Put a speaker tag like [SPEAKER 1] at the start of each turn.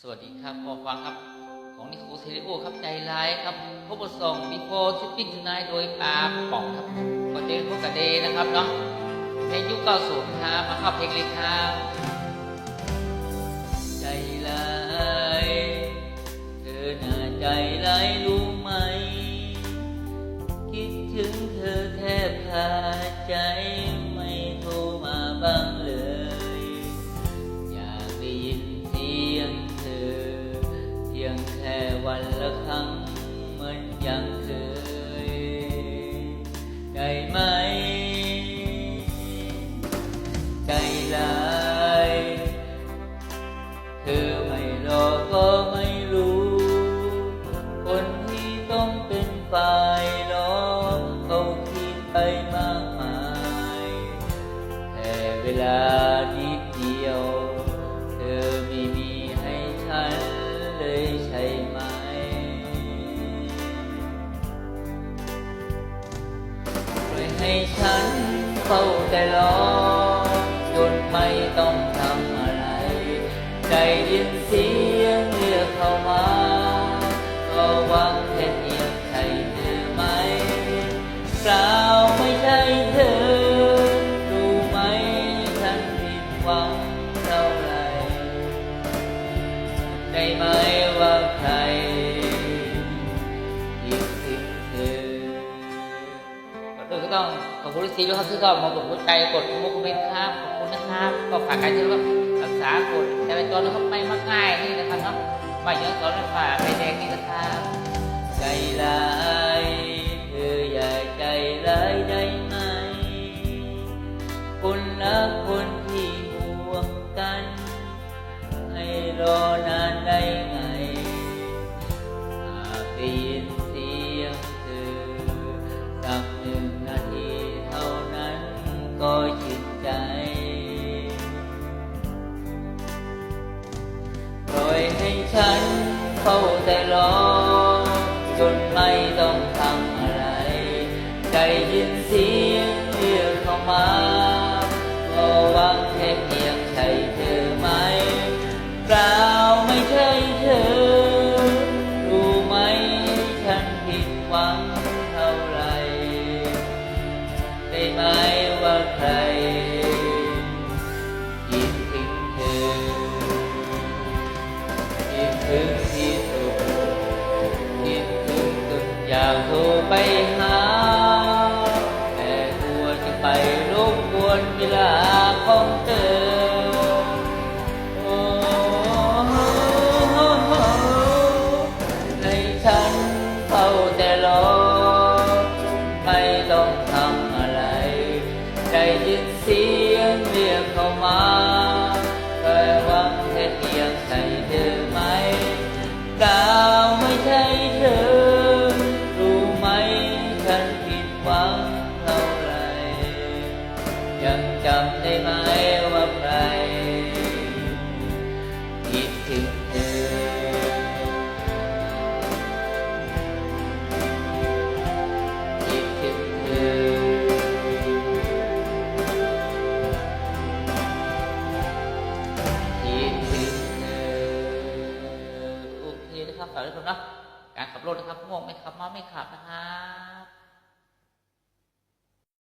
[SPEAKER 1] สวัสดีครับขอฟังครับของนิโคเทเลโอครับใจร้ายครับพบทส่งบีโฟชิปปิ้งทูนายโดยปาป่องครับก็เจอพวกกระเดนะครับเนาะในยุค90ครับมาเข้าเพลงเลยครับใจร้ายเธอน่าใจร้ายรู้ไหมคิดถึงเธอแทบขาดใจไม่โทรมาบ้างเลยอยากได้ยินเสียงเธอเพียงแค่วันละครั้งเหมือนยังเคยได้ไหมใจร้ายเธอไม่รอก็ไม่รู้คนที่ต้องเป็นฝ่ายรอเขาคิดไปมากมายแค่เวลานิดเดียวเธอไม่มีให้ฉันเลยใช่ไหมปล่อยให้ฉันเฝ้าแต่รอจนไม่ต้องทำอะไรได้ยินเสียงเรียกเข้ามาก็หวังแค่เพียงใช่เธอไหมเปล่าไม่ใช่เธอรู้ไหมฉันผิดหวังเท่าไรได้ไหมว่าใครคิดถึงเธอก่อนอื่นก็ต้องขอบคุณที่ด้วยครับที่ก็มากดหัวใจกดมุกเมนครับขอบคุณนะครับก็ฝากกันด้วยครับรักษากฎจราจรนะครับไม่มักง่ายนี่นะครับเนาะไม่เยอะสอนฝากไฟแดงนี่นะครับใจร้ายเธออย่าใจร้ายได้ไหมคนรักคนที่ห่วงกันให้รอนานได้ไงหากได้ยินเสียงเธอสัก1 นาทีเท่านั้นก็ชื่นใจปล่อยให้ฉันเฝ้าแต่รอจนไม่ต้องทำอะไรได้ยินเสียงเรียกเข้ามาก็หวังแค่เพียงใช่เธอไหมเปล่าไม่ใช่เธอรู้ไหมฉันผิดหวังเท่าไรได้ไหมว่าใครคิดถึงเธอคิดถึงที่สุดคิดถึงจนอยากโทรไปหา